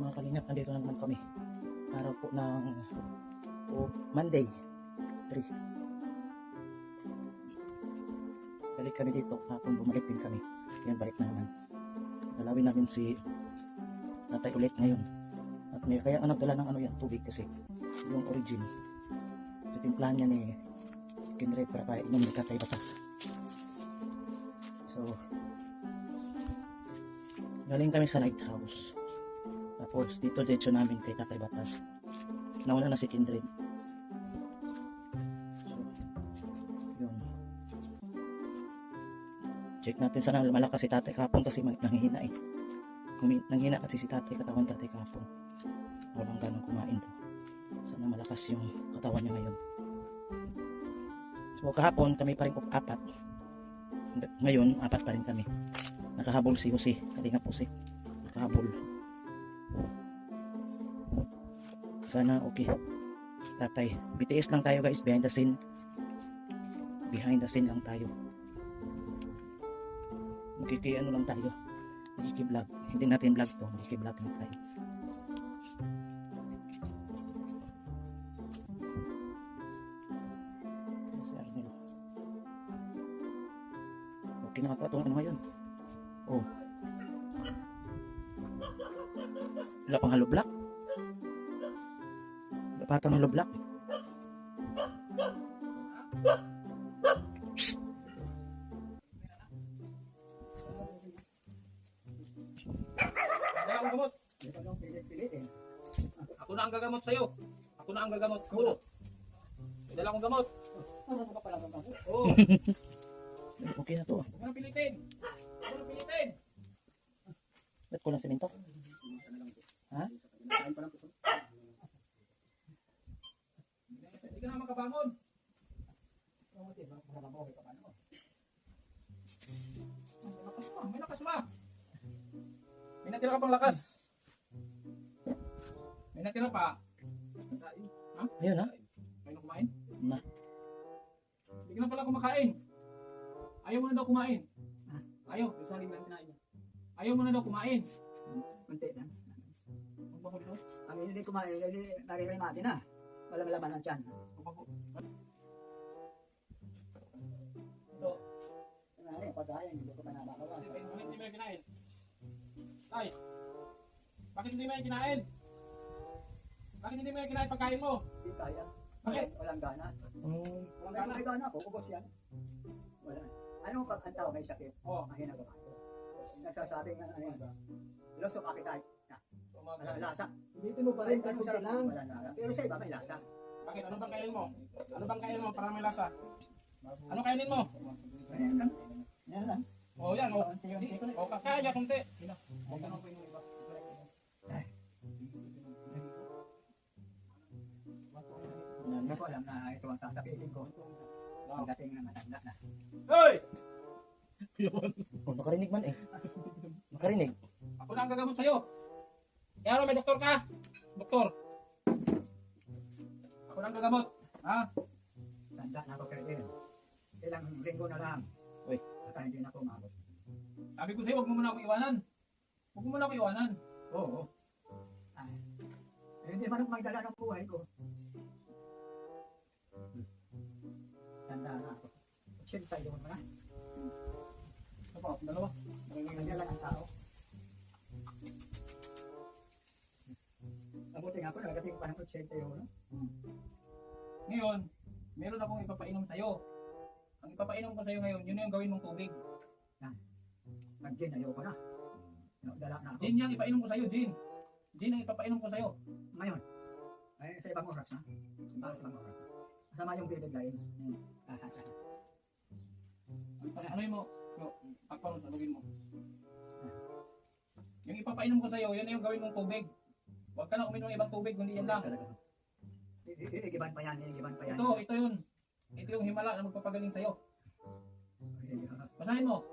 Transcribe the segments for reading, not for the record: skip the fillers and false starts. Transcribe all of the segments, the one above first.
Mga kalingap, nandito na naman kami. Araw po ng Monday 3. Balik kami dito. Hapon bumalik din kami. Yan, balik na naman. Dalawin namin si tatay ulit ngayon. At may kaya nagdala ng ano yan, tubig kasi yung origin. Sa timplahan niya ni Kindred para kaya inom ni Tatay Batas. So, galing kami sa lighthouse. Tapos dito diretso namin kay Tatay Batas. Nawala na si Kindred. So, yun. Check natin sana malakas si Tatay kahapon kasi nanghihina eh. Nanghihina kasi si Tatay, katawan Tatay kahapon. Walang ganong kumain to. Sana malakas yung katawan niya ngayon. So kahapon kami pa rin apat. Ngayon apat pa rin kami. Nakahabol si Jose, Kalingap Jose. Nakahabol. Sana okay. Tatay, BTS lang tayo guys, behind the scene. Behind the scene lang tayo. Ano lang tayo. Nagki-vlog. Hindi natin vlog to, nagki-vlog lang tayo. Okay na ito ano ngayon. Oh. Wala pang hollow block. Wala patang hollow block. Ako na ang gagamot sa'yo. Ako na ang gagamot. Kulo. May dala akong gamot. Oo. Okay na to. Huwag mo na pilitin. Huwag mo na pilitin. Ba't ko lang semento? Ha? Hindi ka na makabangon. May lakas pa. May natira ka pang lakas. May natira pa. Ha? Ayun ha? Kayo na kumain? Na. Hindi ka na pala kumakain. Ayaw mo na daw kumain. Ayaw. Ayaw mo na daw kumain. Kunti lang. Magbago dito. Ang hindi kumain, hindi naririmati na. Wala malaman ng tiyan. Magbago. Ito. Ano yung pagkain, hindi ko pa nabakawa. Bakit hindi mo yung kinain? Tay, bakit hindi mo yung kinain? Bakit hindi mo yung kinain pagkain mo? Hindi kaya. Bakit? Walang gana. Walang Kaya gana. may gana ako, ubos yan. Wala. Ano pag ang tao may sakit? Oo. Mahina ko. Nagsasabi nga ano yan. Lusok akitai. Wala lasa. Dito mo pa rin, kahit kunti lang. Wala lasa. Pero sa iba may lasa. Bakit? Ano bang kainin mo? Ano bang kainin mo para may lasa? Ano kainin mo? Ayan lang. Yan lang. O yan, o. O kakaya kunti. O ganun po yung iba. Hindi ko alam na ito ang sasabihin ko. Pagdating na matanda na. Hoy! Oh, nakarinig man eh. Nakarinig. Ako na ang gagamot sa'yo. Kaya may doktor ka? Doktor. Ako na ang gagamot. Ha? Tanda na ako kayo din. Ilang linggo na lang. Uy. Baka hindi na ako umabot. Sabi ko sa'yo, huwag mo muna ako iwanan. Huwag mo muna ako iwanan. Oo. Ay. Eh, hindi man ako magdala ng buhay ko. Tanda na ako. 80 yun na. Ano pa? Dalawa. Magdala ng tao. Mabuti nga po, nagdating pa ng 80 yun. Ngayon, meron akong ipapainom sa'yo. Ang ipapainom ko sa'yo ngayon, yun na yung gawin mong tubig. Nag-gin, ayoko na. Dala na ako. Gin yan, ipainom ko sa'yo, gin. Gin ang ipapainom ko sa'yo. Ngayon, ay, sa ibang oras na. Sa ibang oras. Masama yung bibig lain. Ano mo? Pagpano, salugin mo. Yung ipapainom ko sa'yo, yun na yung gawin mong tubig. Huwag ka na uminom ng ibang tubig, kundi yan lang. Iigiban pa yan, iigiban pa yan. Ito yun. Ito yung himala na magpapagaling sa'yo. Basahin mo.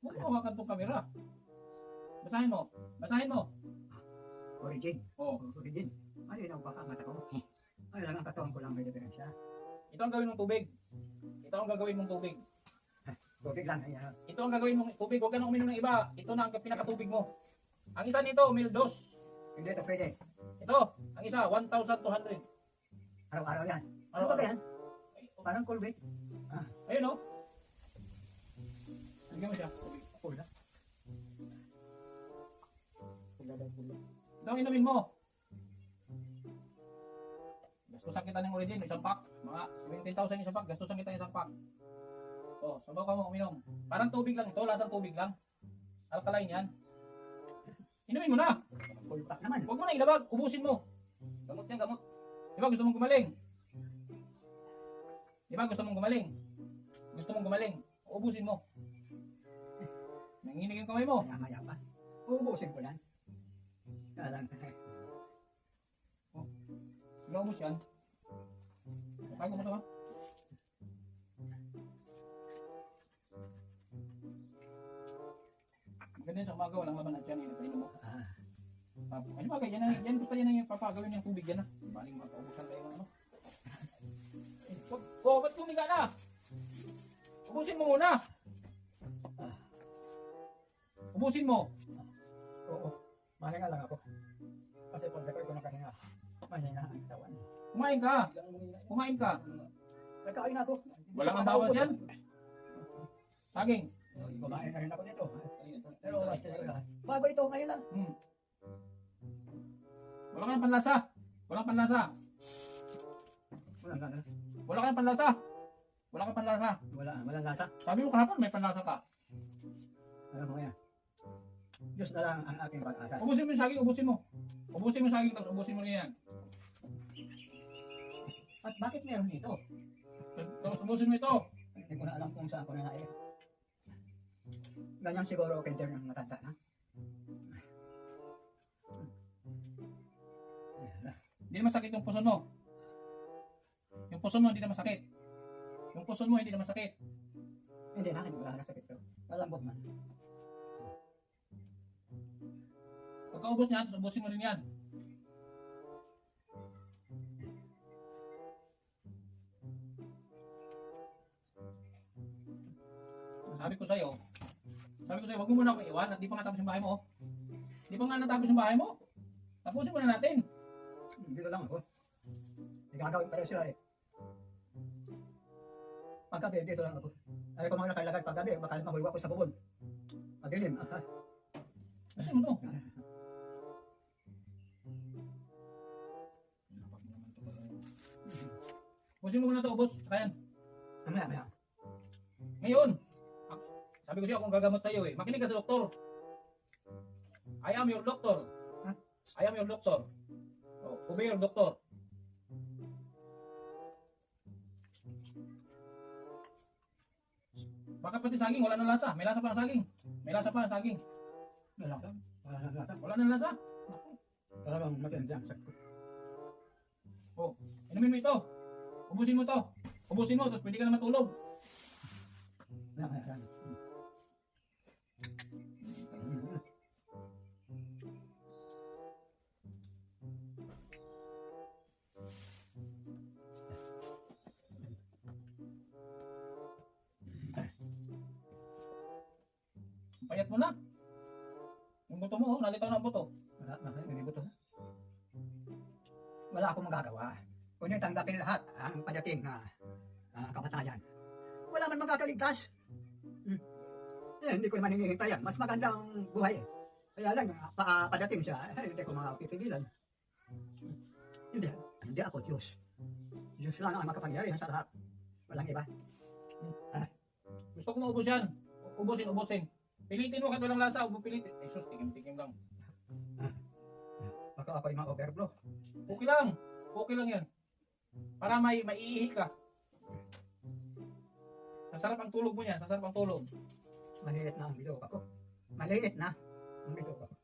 Huwag mo hawakan itong kamera. Basahin mo. Basahin mo. Origin. Oo. Origin. Ano yun ang baka mata ko? Ano lang ang katawan ko lang may diferensya. Ito ang gawin mong tubig. Ito ang gagawin mong tubig. Tubig lang. Ayan. Ito ang gagawin mong tubig. Huwag ka na uminom ng iba. Ito na ang pinakatubig mo. Ang isa nito, Mildos. Hindi ito pwede. Ito, ang isa, 1,200. Araw-araw yan. Ano Araw-araw. ba yan? Parang kulbit. Ayun, oh. Lagyan mo siya. Pula. Pula daw, pula. Ito ang inumin mo. Gastusan kita ng origin, isang pack. Mga 17,000 isang pack. Gastusan kita ng isang pack. Oh, sabaw ka mo uminom. Parang tubig lang ito, lasang tubig lang. Alkaline yan. Inumin mo na. Pulpak naman. Huwag mo na ilabag, ubusin mo. Gamot yan, gamot. Di ba gusto mong gumaling? Di ba gusto mong gumaling? Gusto mong gumaling, ubusin mo. Nanginig yung kamay mo. Maya-maya pa. Uubusin ko yan. Alam. Naubos yan. Tago mo ito ha. Maganda yun sa umaga, walang laman at yan. Inipainom mo. Ano ba kayo? Yan gusto yan yung papagawin yung tubig yan ha. Baling mapaubusan kayo ng ano. Ba't tumiga na? Ubusin mo muna. Ubusin mo. Oo. Mahinga lang ako. Kasi pag ako nakahinga, mahinga ang katawan. Kumain ka. Kumain ka. Nagkain ako. Wala kang bawas yan. Saging. Kumain na rin ako nito. Pero bago ito, ngayon lang. Wala ka ng panlasa. Walang panlasa. Wala na. Wala ka ng panlasa. Wala ka ng panlasa. Wala lasa. Sabi mo kahapon may panlasa ka. Alam mo yan. Diyos na lang ang aking pag-asa. Ubusin mo yung saging, ubusin mo. Ubusin mo yung saging, tapos ubusin mo rin yan. At bakit meron dito? Tapos ubusin mo ito. Hindi ko na alam kung saan ko na naiyak. Ganyan siguro kenter ng matanda na. Hindi naman sakit yung puson mo. Yung puson mo hindi naman sakit. Yung puson mo hindi naman sakit. Hindi na, hindi wala na sakit ko. Malambot man. Pagkaubos niyan, tapos ubusin mo rin yan. Sabi ko sa'yo, wag mo muna ako iwan at di pa nga tapos yung bahay mo. Oh. Di pa nga natapos yung bahay mo. Tapusin mo na natin. Dito lang ako. Igagawin pa rin sila eh. Paggabi, dito lang ako. Ayaw ko mga nakalagay paggabi, baka mahulwa ko sa bubon. Pagdilim. Kasi mo to. Ubusin mo muna ito, ubos. Kayan. Mamaya. Ngayon, sabi ko siya kung gagamot tayo eh. Makinig ka sa doktor. I am your doctor. I am your doctor. Oh, obey your doctor. Bakit pati saging? Wala nang lasa. May lasa pa ang saging. May lasa pa ang saging. Wala lang. Wala nang lasa. Wala lang matindang sakit. Oh, inumin mo ito. Ubusin mo ito. Ubusin mo, tapos pwede ka na matulog. Mamaya. Payat mo na. Yung buto mo, oh, nalitaw na ang buto. Wala, nanibuto. Wala akong magagawa. Kundi tanggapin lahat ang padating na kamatayan. Wala man magkakaligtas. Hindi ko naman hinihintayan. Mas maganda ang buhay. Kaya lang, padating siya, hindi ko mapipigilan. Hindi ako Diyos. Diyos lang ang makapangyarihan sa lahat. Walang iba. Gusto ko maubos yan. Ubusin. Pilitin mo kahit walang lasa, huwag mo pilitin. Eh sus, tigim-tigim lang. Baka ako'y ma-overflow. Okay lang. Okay lang yan. Para maiihi ka. Sasarap ang tulog mo niyan. Sasarap ang tulog. Maliit na ang bidok ako. Maliit na ang bidok ako.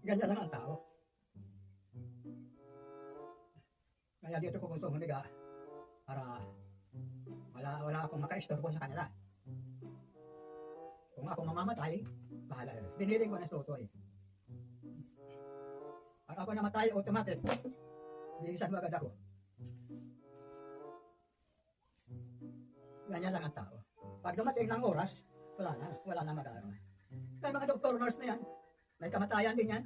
Ganyan lang ang tao. Kaya dito ko gusto humiga para wala akong maka-istorbo sa kanila. Kung ako mamamatay, bahala. Biniling ko na tutoy. Pag ako namatay, automatic. Bilisan mo agad ako. Ganyan lang ang tao. Pag dumating ng oras, wala na magagawa. Ay, mga doktor, nurse na yan. May kamatayan din yan.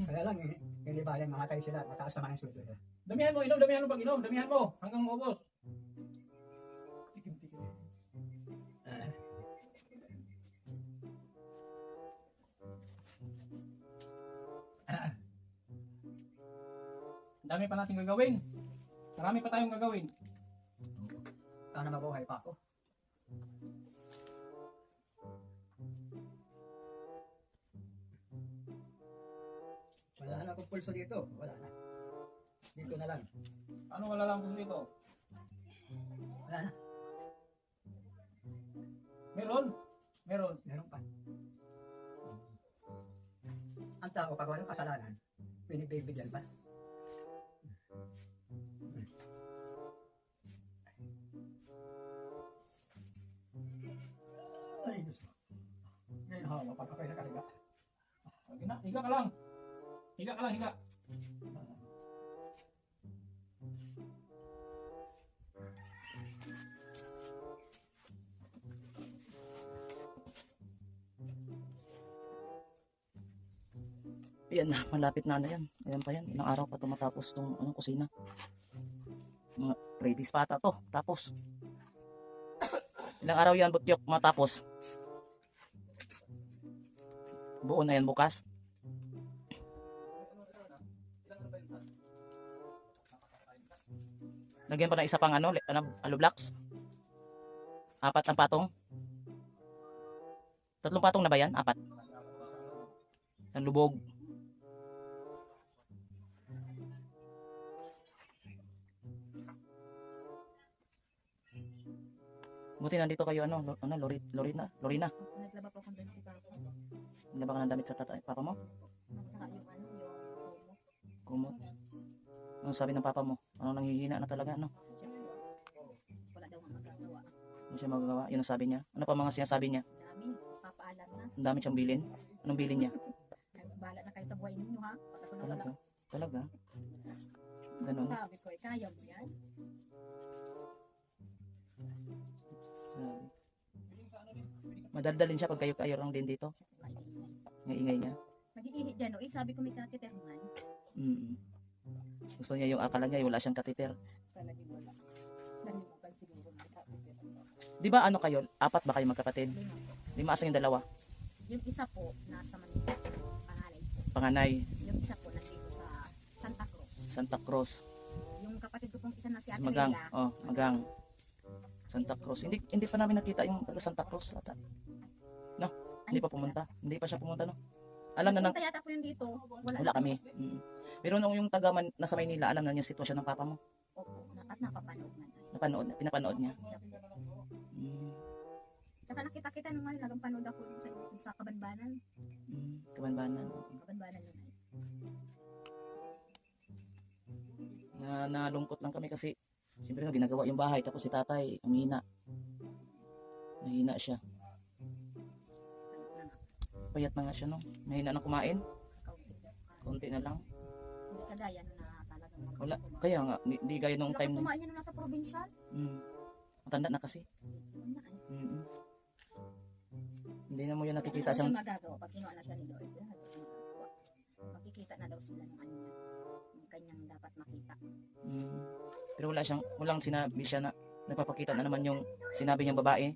Kaya lang, hindi ba yung mamatay sila, mataas naman ang sweldo nila. Damihan mo, inom, damihan mo pag-inom, damihan mo, hanggang maubos. Ang dami pa natin gagawin. Marami pa tayong gagawin. Sana mabuhay pa ako. Wala na akong pulso dito. Wala na. Dito na lang. Ano wala lang kung dito? Wala na. Meron. Meron. Meron pa. Ang tao, pag walang kasalanan, pinibigyan pa. Ay, Diyos ko. Ngayon, hawa, pag ako'y nakahiga. Higa ka lang. Higa ka lang, higa. Yan na, malapit na yan. Ayan pa yan. Ilang araw pa ito matapos itong kusina. Mga 3 days pa ata to. Tapos. Ilang araw yan, butyok, matapos. Buo na yan bukas. Lagyan pa ng isa pang alublocks. 4 ang patong. 3 patong na ba yan? 4. Isang lubog. Buti nandito kayo Lorina. Naglaba po akong damit ni Papa. Nilaba ka ng damit sa papa mo? Saka yung Kumot. Ano sabi ng papa mo? Ano nanghihina na talaga, no? wala daw ang magagawa. Ano siya magagawa? Yun ang sabi niya. Ano pa mga sinasabi niya? Dami, papaalam na. Ang dami siyang bilin. Anong bilin niya? Bahala na kayo sa buhay ninyo ha. Pagkasunod Talaga? lang. Talaga? Ganon. Sabi ko, kaya mo yan. Grabe. Madaldalin siya pag kayo lang din dito. Ingay niya. Nag-iihit dyan, o sabi ko may katiterman. Gusto niya yung akala niya wala siyang katiter. Talagang wala. Nalimutan siguro ng katiter. Di ba ano kayo? 4 ba kayo magkapatid? 5 Lima po. asan yung dalawa? Yung isa po, nasa Manila. Pangalay po. Panganay, Yung isa po, nandito sa Santa Cruz. Santa Cruz. Yung kapatid ko pong isa na si Sa Ate Magang. Leila. Oh, Magang. Santa Cruz. Hindi pa namin nakita yung taga Santa Cruz ata. No, hindi pa pumunta. Hindi pa siya pumunta, no. Alam na Punta yata po yun dito. wala kami. Pero nung yung taga nasa Maynila, alam na niya sitwasyon ng papa mo. Opo, at napapanood na. Pinapanood niya. Siya po. Mm, Tsaka nakita-kita naman, nagpanood ako sa YouTube sa Kabanbanan. Kabanbanan. Kabanbanan yun. Nalungkot lang kami kasi siyempre ginagawa yung bahay tapos si tatay umihina. Mahina siya. Payat na nga siya, no. Mahina na kumain. Konti na lang. Hindi kagaya nung na talagang Wala. Kaya nga, di gaya nung time. kumain niya nung nasa probinsya. Matanda na kasi. Yun na, Mm. Hindi na mo yun nakikita Wala siyang. na magagawa pag kinuha na siya ni Lord. Wala na magagawa. Makikita na daw sila ng ano niya. Yung kanyang dapat makita. Pero walang sinabi siya na nagpapakita na naman yung sinabi niyang babae.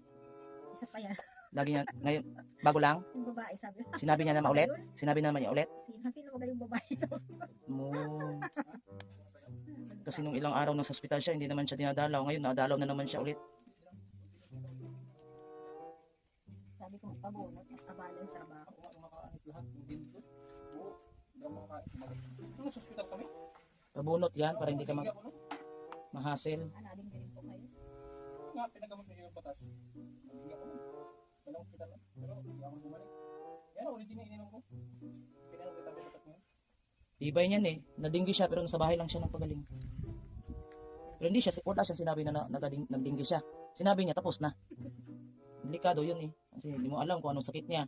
Isa pa yan. Lagi niya, ngayon, bago lang, Yung babae sabi. sinabi niya naman ulit. Sinabi na naman niya ulit. Sino ba yung babae? Mo. Kasi nung ilang araw nasa ospital siya, hindi naman siya dinadalaw. Ngayon, nadalaw na naman siya ulit. Sabi ko magpabunot. Abala yung trabaho. Nung sa hospital kami, Pabunot yan para hindi ka mahasil. Anading din po kayo. nga, pinagamot niya yung batas. Hindi ako nun. Walang hospital lang. Pero hindi ako bumalik. Yan, ulit din ininom ko. Pinanong kita yung batas niya. Tibay niyan eh. Nadinggi siya pero nasa bahay lang siya nagpagaling. Pero hindi siya, wala siya sinabi na nagdinggi siya. Sinabi niya tapos na. Delikado yun eh. Kasi hindi mo alam kung anong sakit niya.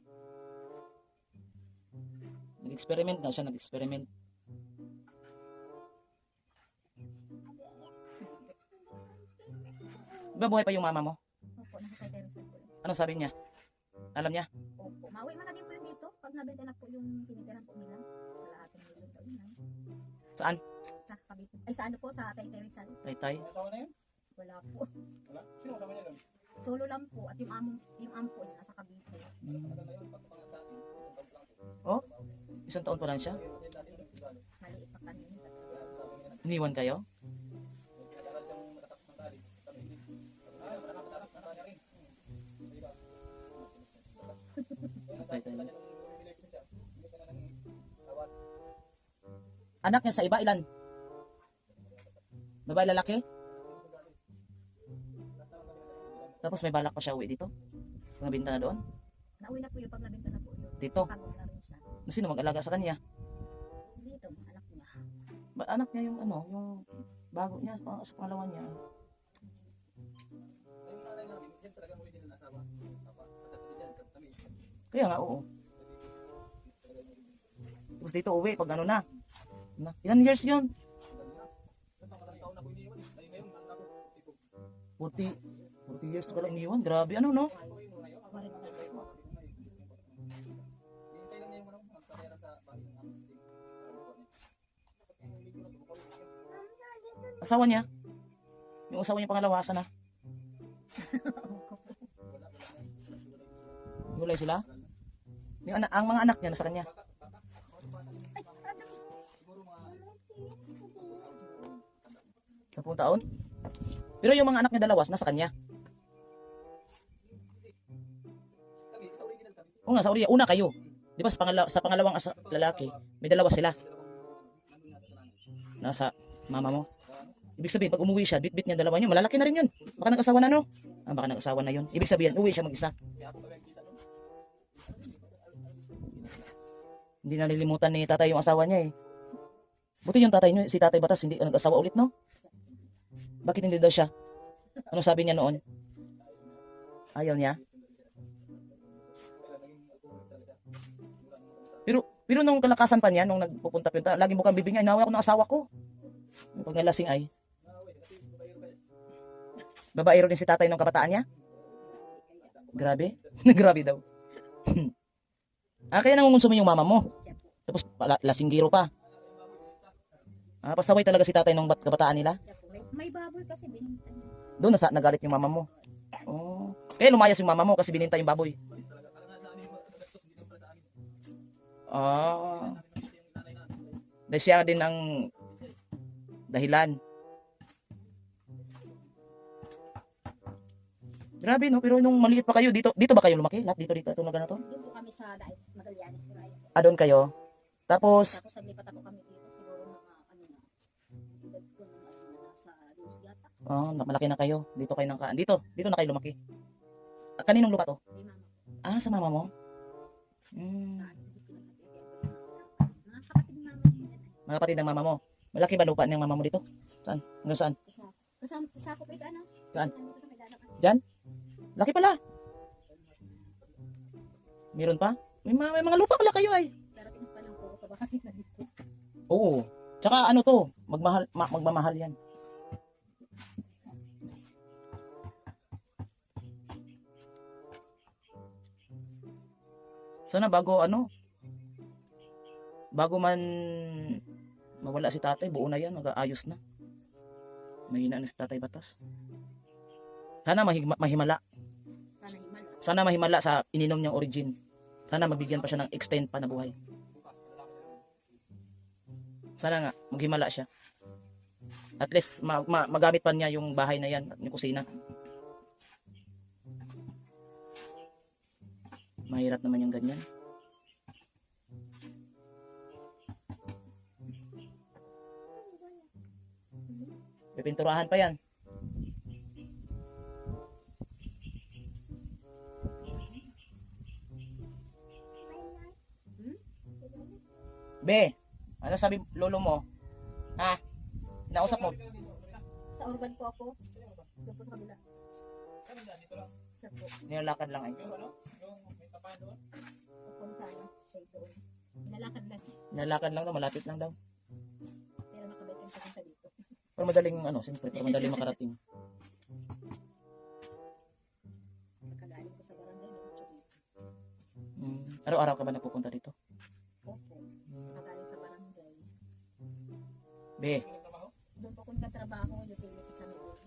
Nag-experiment na siya, nag-experiment. Diba buhay pa yung mama mo? Opo, nakita tayo Ano sabi niya? Alam niya? Opo. Mauwi man na din po yung dito. Pag nabenta na po yung tinitirahan po nila. Kalahating milyon daw yun. Saan? Sa Cavite. Ay, sa ano po? Sa Taytay Rizal. Taytay? May asawa na yun? Wala po. Wala? Sino kasama niya doon? Solo lang po. At yung amo po niya nasa Cavite. Matagal na yun, pagpapangat sa atin. Isang taon pa lang. Oh? Isang taon pa lang siya? Maliit pa kanina. Iniwan kayo? Pinag-aral siyang matatapos ng tali. Sabi hindi. Ay, anak, kanya rin. Di ba? Taytay. Kanya nung bumibili ko siya. Hindi ka na nang tawad. Anak niya sa iba, ilan? Babae, lalaki? Tapos may balak pa siya uwi dito? Nabinta na doon? Nauwi na po yung pag nabenta na po yun. Dito? Pagod na rin siya. Sino mag-alaga sa kanya? Dito, anak niya. Anak niya yung ano, yung bago niya, sa pangalawa niya. Yung nanay namin, yan talagang original na asawa. Kasi dyan, kami. Kaya nga, oo. Tapos dito uwi, pag ano na. Ilan years yun? Taon na ko iniwan. Ay, ngayon, ano ako, tipo. 40 years pala iniwan. Grabe, ano no? 40. Hintay lang niya yung magkarera sa bahay ng amin. Asawa niya? Yung asawa niya pangalawa, sana? Hiwalay sila? Yung ang mga anak niya nasa kanya? Sampung taon? Pero yung mga anak niya dalawa, nasa kanya? Oo nga, sa uriya. Una kayo. Di ba sa pangalawang lalaki, may dalawa sila. Nasa mama mo. Ibig sabihin, pag umuwi siya, bit-bit niya dalawa niyo, malalaki na rin yun. Baka nag-asawa na, no? Baka nag-asawa na yun. Ibig sabihin, uwi siya mag-isa. Hindi nalilimutan ni tatay yung asawa niya eh. Buti yung tatay niyo, si tatay Batas, hindi nag-asawa ulit, no? Bakit hindi daw siya? Ano sabi niya noon? Ayaw niya? Pero nung kalakasan pa niya, nung nagpupunta pinta, laging bukang bibig niya, inawa ako ng asawa ko. Pag nalasing ay. Babaero din si tatay nung kabataan niya? Grabe? Grabe daw. Kaya nangungonsumo yung mama mo. Tapos lasinggiro pa. Pasaway talaga si tatay nung kabataan nila. May baboy kasi binintay. Doon nagalit yung mama mo. Oh. Kaya lumayas yung mama mo kasi bininta yung baboy. Dahil siya din ang dahilan. Grabe no, pero nung maliit pa kayo, dito ba kayo lumaki? Lahat dito itong lugar na to? Doon po kami sa Magallanes. Doon kayo? Tapos naglipat ako kami dito. Siguro mga edad ko nung nasa Luz yata. malaki na kayo. Dito na kayo lumaki. Kaninong lupa to? Kay mama. Sa mama mo? Mga kapatid namin. Mga kapatid ng mama mo. Malaki ba lupa ng mama mo dito? Saan? Hanggang saan? Isa ko pa ito ano? Saan? Nandito sa may dagat. Diyan? Laki pala. Meron pa? May mga lupa pala kayo ay. Darating pa lang po sa bahay na dito. Oo. Tsaka ano to, magmamahal yan. Sana bago man mawala si tatay, buo na yan, mag-aayos na. Mahina na si tatay Batas. Sana mahimala. Sana mahimala sa ininom niyang origin. Sana mabigyan pa siya ng extend pa na buhay. Sana nga, maghimala siya. At least, magamit pa niya yung bahay na yan, yung kusina. Mahirap naman yung ganyan. Pipinturahan pa yan. Be, ano sabi lolo mo? Ha? Inausap mo? Sa urban po ako. Doon po sa kabila. Siya po. Nilalakad lang ay. Kung sana. Siya doon. Nilalakad lang. Nilalakad lang daw, malapit lang daw. Pero nakabalik ang papunta dito. Pero madaling siyempre, pero madaling makarating. Nakagaling ko sa Araw-araw ka ba napupunta dito? Opo. Magaling sa barangay. Be, Nagtrabaho? Doon po kung katrabaho, utility kami doon.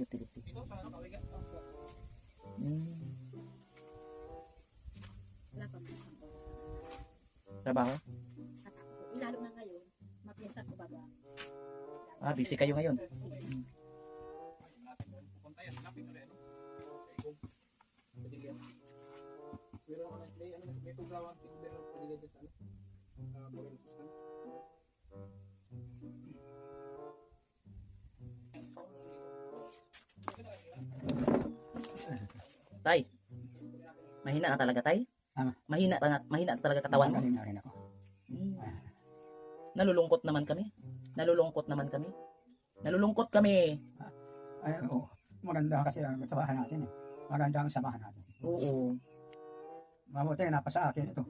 utility. Dito sa ano, Kawiga? Opo. Mm. Wala pa po isang oras. Trabaho? At ako po, ilalo na ngayon, mapinta ko baga. Busy kayo ngayon. Natin doon pupunta yan. Lapit ulit, ano? Padilian. Pero ako na, may tugawan, pero padilian dito, ano? Boring system. Tay, mahina na talaga, tay? Tama. Mahina na talaga katawan mo? Magaling na rin ako. Mm. Nalulungkot naman kami. Nalulungkot kami. Ay, oo. Maganda kasi ang samahan natin eh. Maganda ang samahan natin. Oo. Mabuti na sa akin ito.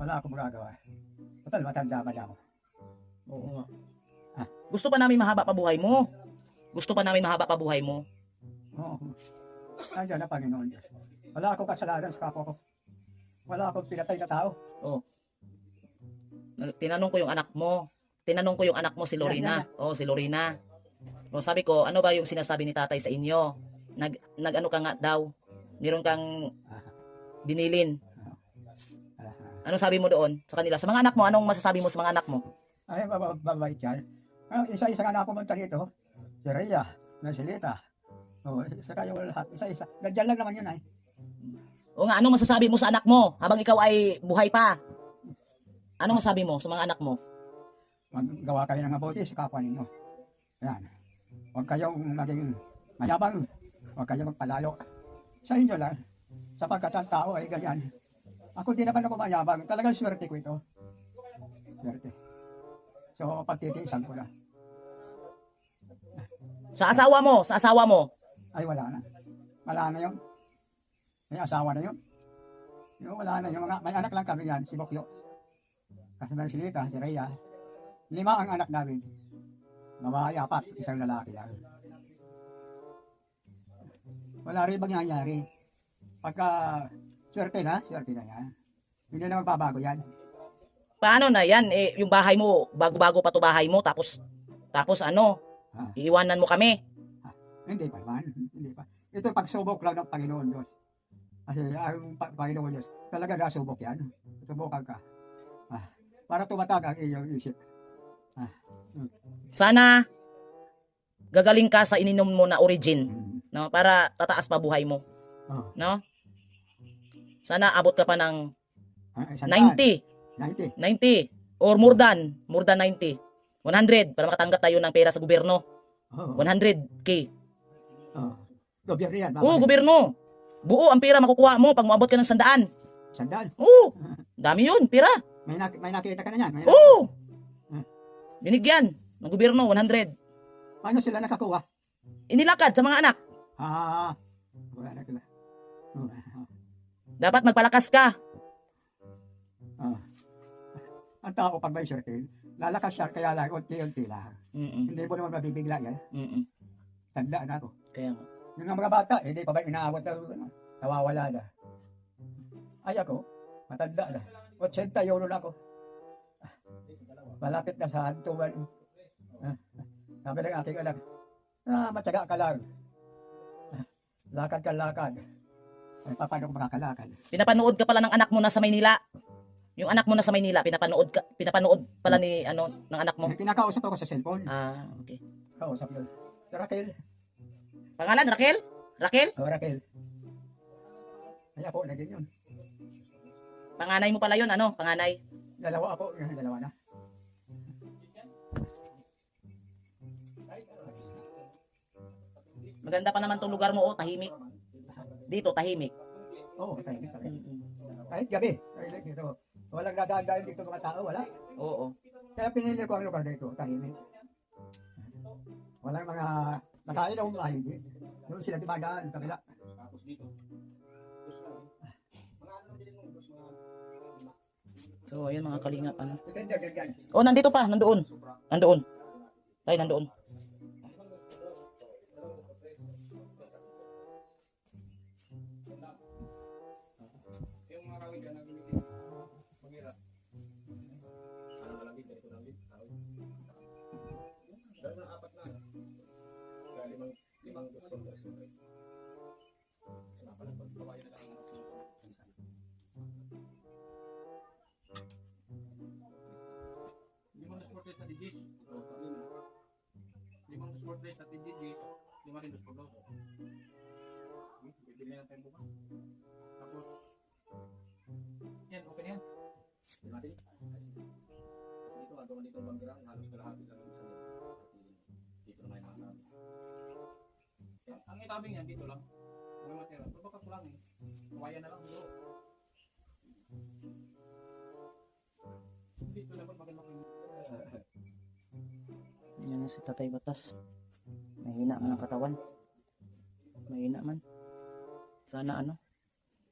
Wala akong magagawa. Total, matanda pa lang ako. Oo nga. Ah. Gusto pa namin mahaba pa buhay mo. Oo. Nandiyan na Panginoon Diyos. Wala akong kasalanan sa kapwa ko. Wala akong pinatay na tao. Tinanong ko yung anak mo si Lorena. Yan. Si Lorena. Sabi ko, ano ba yung sinasabi ni tatay sa inyo? Nag-ano ka nga daw? Meron kang binilin. Anong sabi mo doon sa kanila? Sa mga anak mo, anong masasabi mo sa mga anak mo? Ay, mababait yan. Isa-isa nga na pumunta dito. Si Rhea, Marcelita. Saka yung lahat. Isa-isa. Nandiyan lang naman yun ay. O nga, anong masasabi mo sa anak mo habang ikaw ay buhay pa? Anong masasabi mo sa mga anak mo? Maggawa kayo ng mabuti sa kapwa ninyo. Yan. Huwag kayong maging mayabang. Huwag kayong magpalalo. Sa inyo lang. Sapagkat ang tao ay ganyan. Ako di naman ako mayabang. Talagang swerte ko ito. Swerte. So, pagtitiisan ko na. Sa asawa mo. Ay, wala na. Wala na yun. May asawa na yun. Wala na yung mga, may anak lang kami yan, si Bokyo. Kasi Marcelita, si Rhea. 5 ang anak namin. Babae 4, isang lalaki lang. Wala rin bang nangyari. Pagka swerte na yan. Hindi na magbabago yan. Paano na yan? Yung bahay mo, bago-bago pa to bahay mo, tapos iiwanan mo kami. Hindi pa naman. Hindi pa. Ito pagsubok lang ng Panginoon Diyos. Kasi ang Panginoon Diyos, talaga nasubok yan. Subukan ka. Para tumatag ang iyong isip. Sana gagaling ka sa ininom mo na origin, no? Para tataas pa buhay mo, Oh. no? Sana abot ka pa ng 90. 90 or more than 90. 100 para makatanggap tayo ng pera sa gobyerno. Oh. 100k. Oh. Gobyerno yan. Oo, gobyerno. Buo ang pera makukuha mo pag maabot ka ng 100. Sandaan. Oo. Dami 'yun, pera. May nakita ka na yan. Oo. Binigyan ng gobyerno 100. Paano sila nakakuha? Inilakad sa mga anak. Wala na sila. Dapat magpalakas ka. Ang tao pag may swerte, lalakas siya kaya lang, unti-unti lang. Hindi mo naman mabibigla yan. Tandaan ako. Kaya nga. Yung mga bata, hindi pa ba inaawat na, nawawala na. Ay ako, matanda na. 80 euro na ako. Malapit na sa hantungan. Sabi ng aking anak, matyaga ka lang. Lakad ka lakad. Ay, paano ko makakalakad? Pinapanood ka pala ng anak mo na sa Maynila. Yung anak mo na sa Maynila, pinapanood pala ng anak mo. Kinakausap ako sa cellphone. Okay. Kausap yun. Si Raquel. Pangalan, Raquel? Raquel? Raquel. Ay ako, naging yun. Panganay mo pala yun, panganay. Dalawa ako, yung dalawa na. Maganda pa naman tong lugar mo, tahimik. Dito, tahimik. Oo, tahimik talaga. Kahit gabi, tahimik dito. Walang dadaan dito mga tao, wala. Oo. Kaya pinili ko ang lugar dito, tahimik. Walang mga nakainom mga hindi. Doon sila dumadaan, kabila. So, ayun mga kalingap, Ganyan. nandito pa, nandoon. Tayo, nandoon. Yung mga kawit yan ang gamitin. Magira. Ano na lang dito, ito lang dito. Dahil na apat na. Kaya limang gusto ng resto. Kaya pala pagkawain na lang ang limang sportless na digis. Limang sportless na digis. Lima rin dos por dos. Bibili na tayo bukas. Tapos, yan, okay na yan. Bili natin. Dito, gagawa dito ang bangkira. Halos kalahati lang ang isa doon. Dito na may mga tabi. Yan, ang itabing yan, dito lang. May matira. Babakat ko lang eh. Kawaya na lang bro. Dito lang ba't makin-makin. Yan na si Tatay Batas. Mahina man ang katawan. Mahina man. Sana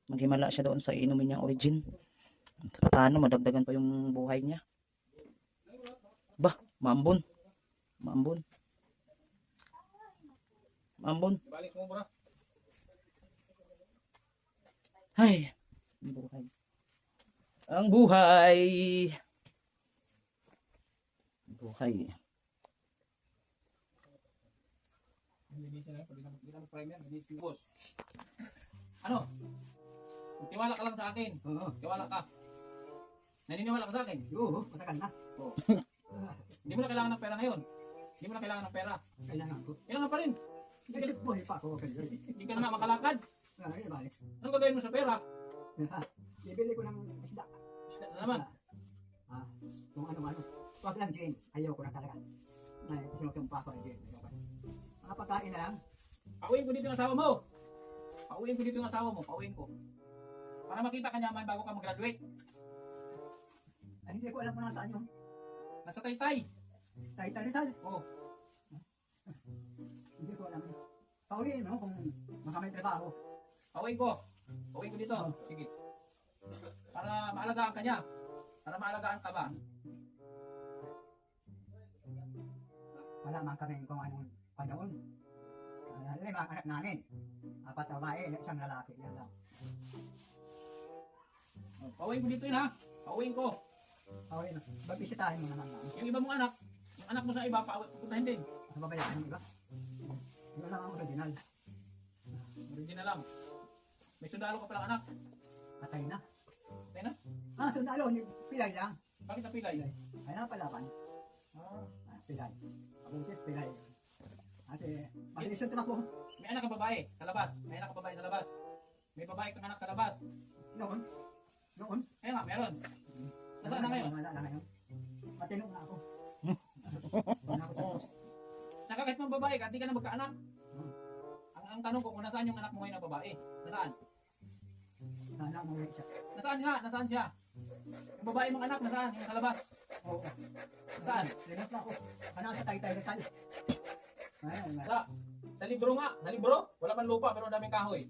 maghimala siya doon sa inumin niyang origin. Paano madagdagan pa yung buhay niya. Bah, maambon. Maambon. Maambon. Balik mo bro. Ay, ang buhay. Ang buhay. Ang buhay. Linisin na, pwede na mag-primer. Linisin boss. Ano? Tiwala ka lang sa akin. Oo. Tiwala ka. Naniniwala ka sa akin. Oo, matagal na. Hindi mo na kailangan ng pera ngayon. Hindi mo na kailangan ng pera. Kailangan ko. Kailangan pa rin. Naisip buhay pa ako. Hindi ka na nga makalakad. Ay, balik. Anong gagawin mo sa pera? Bibili ko ng isda. Isda na naman. Kung ano-ano. Huwag lang, Jane. Ayaw ko na talaga. Sinusumpa ko na, Jane. Ayaw ko. Mga pagkain na lang. Pauwiin ko dito yung asawa mo. Pauwiin ko dito yung asawa mo. Pauwiin ko. Para makita ka niya may bago ka mag-graduate. Ay, hindi ko alam kung nasaan yun. Nasa Taytay. Taytay Rizal. Oo. Hindi ko alam. Pauwiin mo kung makamay trabaho. Pauwiin ko. Pauwiin ko dito. Sige. Para maalagaan ka niya. Para maalagaan ka ba? Wala man kami kung anong panahon. Lima anak namin. 4 babae, 1 lalaki. Yan lang. Pauwiin ko dito yun ha. Pauwiin ko. Pauwiin. Babisitahin mo naman namin. Yung iba mong anak. Yung anak mo sa iba, pupuntahin din. Ano ba ba yan? Anong iba? Yun lang ang original. Original lang. May sundalo ka palang anak. Patay na. Tayo na. Sundalo. Pilay lang. Bakit napilay? Ay napalaban. Pilay. Abutit, pilay. Kasi malinis yung tumakbo. May anak kang babae sa labas. May anak kang babae sa labas. May babae kang anak sa labas. Noon. Noon. Kaya nga, meron. Nasaan na ngayon? Wala na ngayon. Matinong na ako. Wala ako tapos. Saka kahit mong babae ka, di ka na magkaanak. Ang tanong ko kung nasaan yung anak mo ngayon na babae. Nasaan? Sana mo siya. Nasaan nga? Nasaan siya? Yung babae mong anak, nasaan? Yung sa labas? Oo. Nasaan? Linot na ako. Sa Taytay Rizal. Ayun nga. Sa libro nga. Sa libro? Wala man lupa pero ang daming kahoy.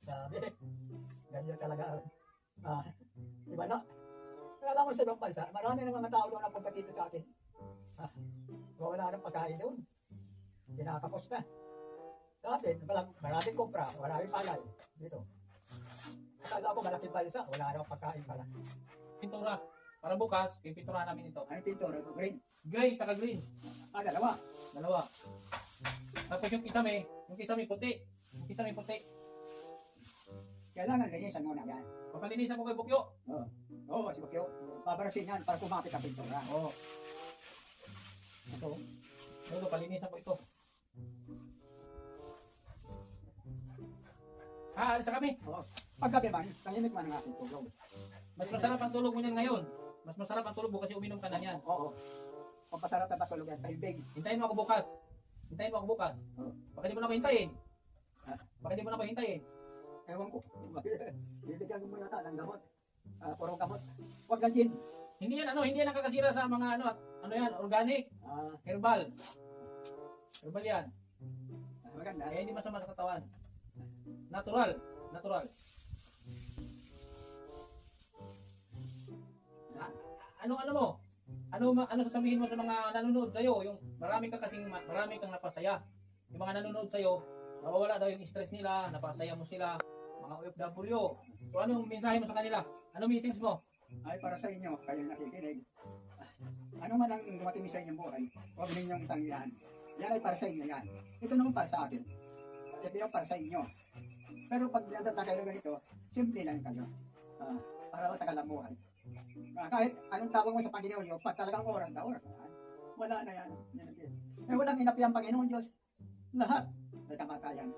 Sabi. Ganyan talaga. Iba na. Kaya mo sa ibang bansa, marami ng mga tao doon na punta dito sa atin. Wala nang pagkain doon. Kinakapos na. Dati, maraming kumpra, maraming palay. Dito. Akala ko malaking bansa, wala nang pagkain pala. Pintura. Para bukas, pipinturahan namin ito. Ano pinto? Green? Gray, taka green. Dalawa. Dalawa. Tapos yung isa may puti. Yung isa may puti. Kailangan ganyan sa muna yan. Papalinisan ko kay Bukyo. Oo, si Bakyo. Babarasin yan para kumapit ang pintura. Oo. Ito. Ito, palinisan ko ito. Alis na kami. Oo. Paggabi man, tahimik man ang ating tulog. Mas masarap ang tulog mo niyan ngayon. Mas masarap ang tulog mo kasi uminom ka na niyan. Oo. Pampasarap na patulog yan, tahimik. Hintayin mo ako bukas. Hintayin mo ako bukas. Oo. Baka di mo na ako hintayin. Baka di mo na ako hintayin. Ewan ko. Bibigyan ko mo yata ng gamot. Purong gamot. Huwag lang gin. Hindi yan nakakasira sa mga organic, herbal. Herbal yan. Maganda. Kaya hindi masama sa katawan. Natural. Ano mo? Ano sasabihin mo sa mga nanonood sa'yo? Yung marami kang napasaya. Yung mga nanonood sa'yo, Nawawala daw yung stress nila, napasaya mo sila, mga OFW. So anong mensahe mo sa kanila? Anong message mo? Ay para sa inyo, kayo nakikinig. Ano man ang dumating sa inyong buhay, huwag ninyong tanggihan. Yan ay para sa inyo yan. Ito naman para sa akin. Ito yung para sa inyo. Pero pag nandat na kayo ganito, simple lang kayo. Para matagal ang buhay. Kahit anong tawag mo sa Panginoon nyo, pag talagang oras na oras. Wala na yan. Eh walang inapi ang Panginoon Diyos. Lahat may kamatayan.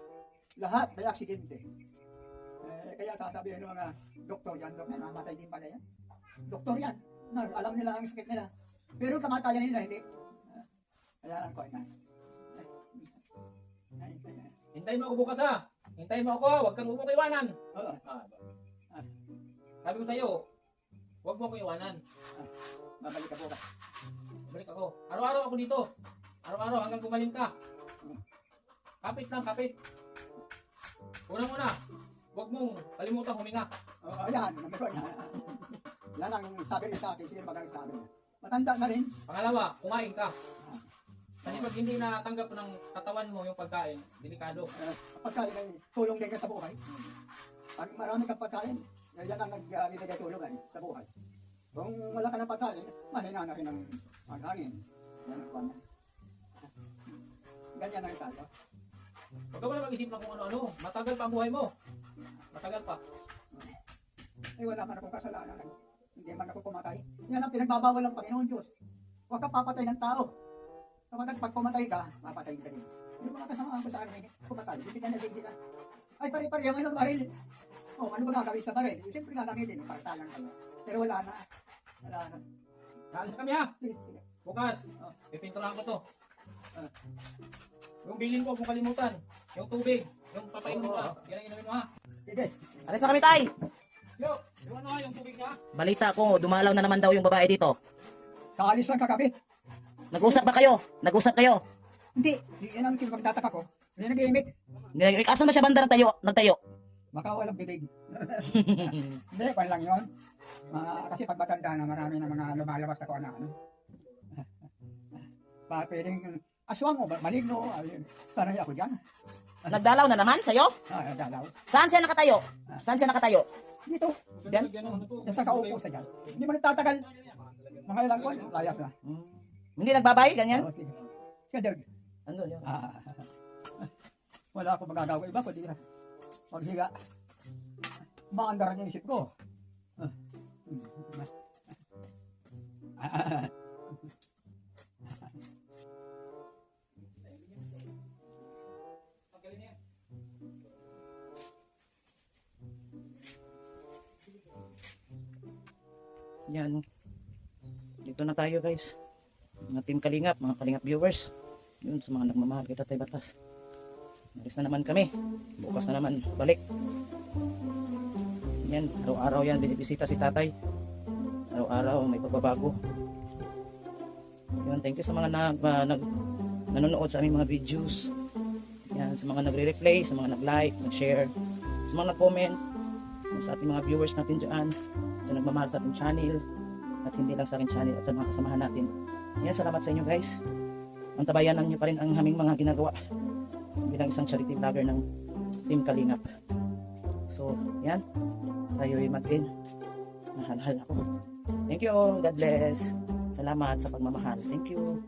Lahat may aksidente. Kaya sasabihin ng mga doktor yan, doktor, namatay din pala yan. Doktor yan. Alam nila ang sakit nila. Pero kamatayan nila, hindi. Kaya lang ko na. Hintayin mo ako bukas ha. Hintayin mo ako, huwag kang huwag mo ko iwanan. Oo. Sabi ko sa'yo, huwag mo ko iwanan. Babalik ka bukas. Balik ako. Araw-araw ako dito. Araw-araw hanggang gumaling ka. Kapit lang, kapit. Una-una, huwag mong kalimutan huminga. Ayan, naman na. Yan ang sabi niya sa akin, sige magaling sabi niya. Matanda na rin. Pangalawa, kumain ka. Kasi pag hindi natanggap ng katawan mo yung pagkain, delikado. Pagkain ay tulong din ka sa buhay. Pag marami kang pagkain, yan ang nagbibigay tulong sa buhay. Kung wala ka ng pagkain, mahina na rin ang hangin. Yan ang kwan. Ganyan ang tayo. Huwag ka mo na mag-isip na kung ano-ano. Matagal pa ang buhay mo. Matagal pa. Wala man akong kasalanan. Hindi man ako pumatay. Yan ang pinagbabawal ng Panginoon Diyos. Huwag ka papatay ng tao. Kapag pag pumatay ka, mapatay ka rin. Yung mga kasama ko sa akin, pumatay. Bibigyan na din sila. Ay, pare-pare, yung ilang baril. Ano ba gagawin sa baril? Siyempre gagamitin, para talang kayo. Pero wala na. Wala na. Naalis kami ha. Sige. Bukas, pipinturahan ko to. Yung bilin ko, kung kalimutan. Yung tubig, yung papainom ka. Yan ang inumin mo ha. Sige. Alis na kami, tay! Yo, yung ano ha, yung tubig niya. Balita ko, dumalaw na naman daw yung babae dito. Kaalis lang kakabit. Nag-usap ba kayo? Nag-usap kayo? Hindi. Yan ang pinagtataka ko. Hindi nag-iimik. Asan ba siya banda nagtayo? Baka walang bibig. Hindi, kwan lang yun. Kasi pag matanda na, marami na mga lumalabas na kung ano. Pwedeng aswang o maligno. Sanay ako dyan. Nagdalaw na naman sa'yo? Dalaw. Saan siya nakatayo? Saan siya nakatayo? Dito. Yan? Yan sa kaupo sa dyan. Hindi mo nagtatagal. Mga ilang kwan, layas na. Hindi nagbabay, ganyan? Oo, sige. Sige, Derg. Ano yan? Wala akong magagawa iba, kundi maghiga. Maandar ang isip ko. Yan. Dito na tayo guys. Mga team Kalingap, mga Kalingap viewers. Yun, sa mga nagmamahal kay Tatay Batas. Alis na naman kami. Bukas na naman balik. Yan, araw-araw yan binibisita si Tatay. Araw-araw may pagbabago. Yun, thank you sa mga nanonood sa aming mga videos. Yan, sa mga nagre-replay, sa mga nag-like, nag-share, sa mga nag-comment, sa ating mga viewers natin dyan, sa nagmamahal sa ating channel, at hindi lang sa ating channel at sa mga kasamahan natin. Yan, salamat sa inyo guys. Ang tabayanan nyo pa rin ang aming mga ginagawa bilang isang charity vlogger ng Team Kalingap. So, yan. Tayo'y mag-in. Mahal ako. Thank you all. God bless. Salamat sa pagmamahal. Thank you.